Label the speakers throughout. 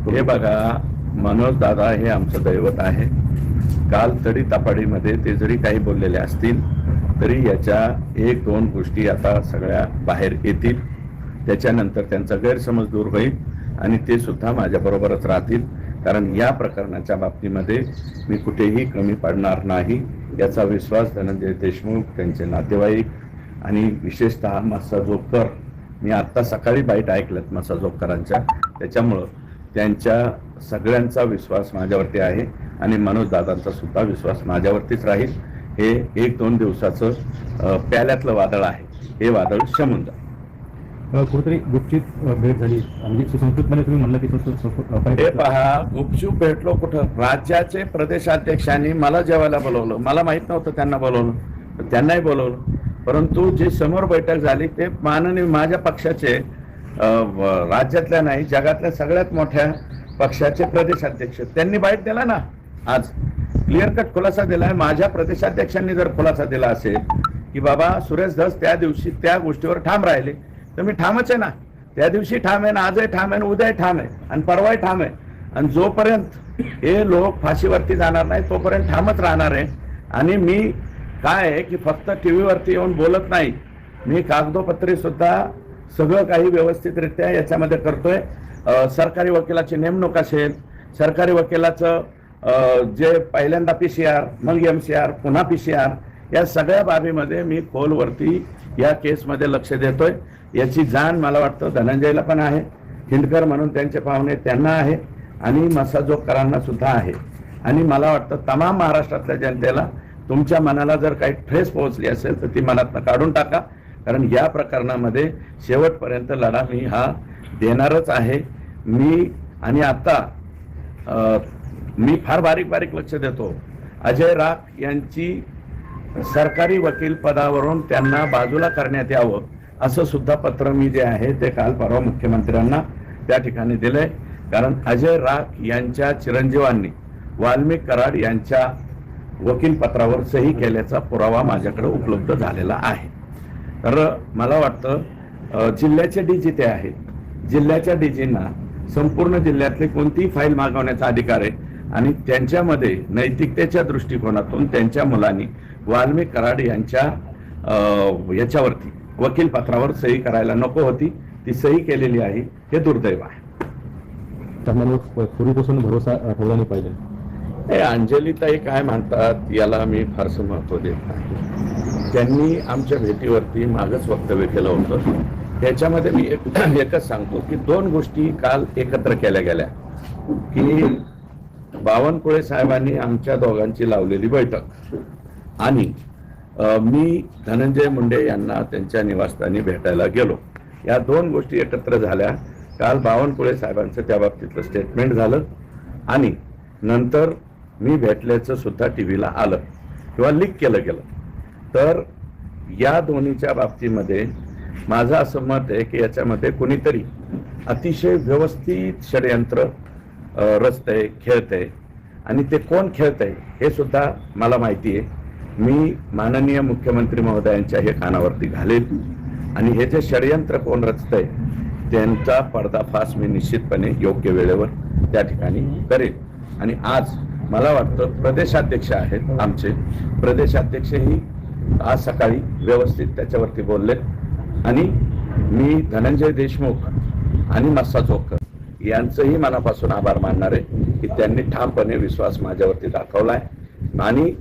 Speaker 1: हे बघा, मनोज दादा हे आमचं दैवत आहे. काल तडी तापाडीमध्ये ते जरी काही बोललेले असतील तरी याच्या एक दोन गोष्टी आता सगळ्या बाहेर येतील. त्याच्यानंतर त्यांचा गैरसमज दूर होईल आणि ते सुद्धा माझ्याबरोबरच राहतील. कारण या प्रकरणाच्या बाबतीमध्ये मी कुठेही कमी पडणार नाही याचा विश्वास धनंजय देशमुख, त्यांचे नातेवाईक आणि विशेषतः मस्साजोगकर, मी आत्ता सकाळी बाईट ऐकल्यात मस्साजोगकरांच्या, त्याच्यामुळं त्यांच्या सगळ्यांचा विश्वास माझ्यावरती आहे आणि मनोज दादांचा सुद्धा विश्वास माझ्यावरतीच राहील. हे एक दोन दिवसाचं प्याल्यातलं वादळ आहे, हे वादळ शमून जाईल.
Speaker 2: कुठेतरी गुपचूप भेट झाली म्हणजे सुसंस्कृतपणे तुम्ही म्हणलं की
Speaker 1: हे पहा, गुपचूप भेटलो कुठं? राज्याचे प्रदेशाध्यक्षांनी मला जेवायला बोलवलं. मला माहित नव्हतं त्यांना बोलवलं, त्यांनाही बोलवलं. परंतु जी समोर बैठक झाली ते माननीय माझ्या पक्षाचे राज्यातल्या नाही जगातल्या सगळ्यात मोठ्या पक्षाचे प्रदेशाध्यक्ष, त्यांनी बाईट दिला ना. आज क्लिअर कट खुलासा दिलाय. माझ्या प्रदेशाध्यक्षांनी जर खुलासा दिला असेल की बाबा सुरेश धस त्या दिवशी त्या गोष्टीवर ठाम राहिले, तर मी ठामच आहे ना. त्या दिवशी ठाम आहे ना, आजही ठाम आहे, उद्याही ठाम आहे आणि परवाही ठाम आहे. आणि जोपर्यंत हे लोक फाशीवरती जाणार नाही तोपर्यंत ठामच राहणार आहे. आणि मी काय आहे की फक्त टीव्हीवरती येऊन बोलत नाही, मी कागदोपत्री सुद्धा सगळं काही व्यवस्थितरित्या याच्यामध्ये करतोय. सरकारी वकिलाची नेमणूक असेल, सरकारी वकिलाचं जे पहिल्यांदा PCR, मग MCR, पुन्हा PCR, या सगळ्या बाबीमध्ये मी खोलवरती या केसमध्ये लक्ष देतोय. याची जाण मला वाटतं धनंजयला पण आहे, हिंदकर म्हणून त्यांचे पाहुणे त्यांना आहे आणि मस्साजोगकरांना सुद्धा आहे. आणि मला वाटतं तमाम महाराष्ट्रातल्या जनतेला तुमच्या मनाला जर काही ठेस पोहोचली असेल तर ती मनातनं काढून टाका. कारण या प्रकरणामध्ये शेवटपर्यंत लढा मी हा देणारच आहे. आणि आता मी फार बारीक बारीक लक्ष देतो. अजय राख यांची सरकारी वकील पदावरून त्यांना बाजूला करण्यात यावं असं सुद्धा पत्र मी जे आहे ते काल परवा मुख्यमंत्र्यांना त्या ठिकाणी दिलंय. कारण अजय राख यांच्या चिरंजीवांनी वाल्मिक कराड यांच्या वकील पत्रावर सही केल्याचा पुरावा माझ्याकडे उपलब्ध झालेला आहे. तर मला वाटतं जिल्ह्याचे DG ते आहेत, जिल्ह्याच्या DGंना संपूर्ण जिल्ह्यातली कोणतीही फाईल मागवण्याचा अधिकार आहे. आणि त्यांच्यामध्ये नैतिकतेच्या दृष्टिकोनातून त्यांच्या मुलांनी वाल्मिक कराड यांच्या याच्यावरती वकील पत्रावर सही करायला नको होती, ती सही केलेली आहे. हे दुर्दैव आहे.
Speaker 2: त्यांना पूर्वीपासून भरोसा ठेवला पाहिजे.
Speaker 1: हे अंजलीताई काय म्हणतात याला मी फारसं महत्व देत नाही. त्यांनी आमच्या भेटीवरती मागच वक्तव्य केलं होतं. त्याच्यामध्ये मी एकच सांगतो की दोन गोष्टी काल एकत्र केल्या गेल्या की बावनकुळे साहेबांनी आमच्या दोघांची लावलेली बैठक आणि मी धनंजय मुंडे यांना त्यांच्या निवासस्थानी भेटायला गेलो. या दोन गोष्टी एकत्र झाल्या. काल बावनकुळे साहेबांचं त्या बाबतीतलं स्टेटमेंट झालं आणि नंतर मी भेटल्याचं सुद्धा टीव्हीला आलं किंवा लीक केलं गेलं. तर या दोन्हीच्या बाबतीमध्ये माझं असं मत आहे की याच्यामध्ये कोणीतरी अतिशय व्यवस्थित षडयंत्र रचतंय, खेळतंय आणि ते कोण खेळतंय हे सुद्धा मला माहिती आहे. मी माननीय मुख्यमंत्री महोदयांच्या हे कानावरती घालेल आणि हे जे षडयंत्र कोण रचतंय त्यांचा पर्दाफाश मी निश्चितपणे योग्य वेळेवर त्या ठिकाणी करेल. आणि आज मला वाटतं प्रदेशाध्यक्ष आहेत आमचे, प्रदेशाध्यक्षही आज सकाळी व्यवस्थित त्याच्यावरती बोलले आणि मी धनंजय देशमुख आणि मस्साजोगकर यांचंही मनापासून आभार मानणार आहे की त्यांनी ठामपणे विश्वास माझ्यावरती दाखवलाय. आणि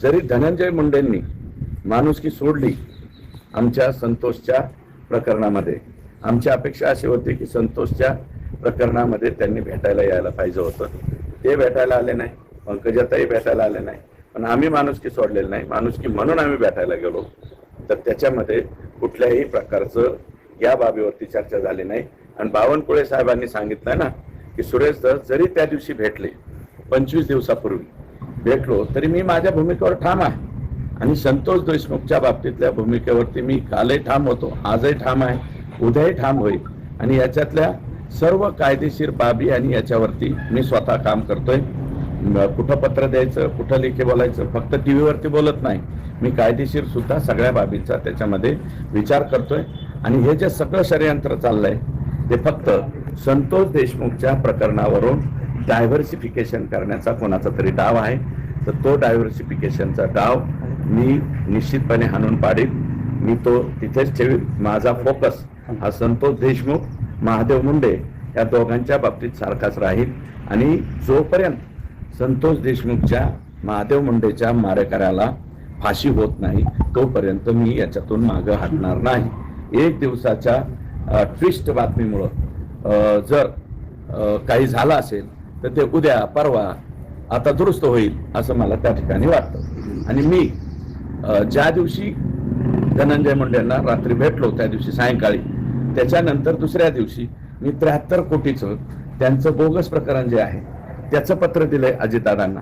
Speaker 1: जरी धनंजय मुंडेंनी माणुसकी सोडली आमच्या संतोषच्या प्रकरणामध्ये, आमची अपेक्षा अशी होती की संतोषच्या प्रकरणामध्ये त्यांनी भेटायला यायला पाहिजे होतं. ते भेटायला आले नाही, पंकजाताई भेटायला आले नाही, पण आम्ही माणुसकी सोडलेली नाही. माणुसकी म्हणून आम्ही भेटायला गेलो. तर त्याच्यामध्ये कुठल्याही प्रकारचं या बाबीवरती चर्चा झाली नाही. आणि बावनकुळे साहेबांनी सांगितलं ना की सुरेश धस जरी त्या दिवशी भेटले 25 दिवसापूर्वी भेटलो तरी मी माझ्या भूमिकेवर ठाम आहे. आणि संतोष देशमुखच्या बाबतीतल्या भूमिकेवरती मी कालही ठाम होतो, आजही ठाम आहे, उद्याही ठाम होईल. आणि याच्यातल्या सर्व कायदेशीर बाबी आणि याच्यावरती मी स्वतः काम करतोय. कुठं पत्र द्यायचं, कुठं लेखी बोलायचं, फक्त टीव्हीवरती बोलत नाही. मी कायदेशीर सुद्धा सगळ्या बाबींचा त्याच्यामध्ये विचार करतोय. आणि हे जे सगळं षडयंत्र चाललंय ते फक्त संतोष देशमुखच्या प्रकरणावरून डायव्हर्सिफिकेशन करण्याचा कोणाचा तरी डाव आहे, तर तो डायव्हर्सिफिकेशनचा डाव मी निश्चितपणे हाणून पाडीन. मी तो तिथेच ठेवीन. माझा फोकस हा संतोष देशमुख, महादेव मुंडे या दोघांच्या बाबतीत सारखाच राहील. आणि जोपर्यंत संतोष देशमुखच्या, महादेव मुंडेच्या मारेकऱ्याला फाशी होत नाही तोपर्यंत मी याच्यातून मागं हटणार नाही. एक दिवसाच्या ट्विस्ट बातमीमुळं जर काही झालं असेल तर ते उद्या परवा आता दुरुस्त होईल असं मला त्या ठिकाणी वाटतं. आणि मी ज्या दिवशी धनंजय मुंडेंना रात्री भेटलो त्या दिवशी सायंकाळी, त्याच्यानंतर दुसऱ्या दिवशी मी 73 कोटीचं त्यांचं बोगस प्रकरण जे आहे त्याचं पत्र दिलंय अजितदादांना.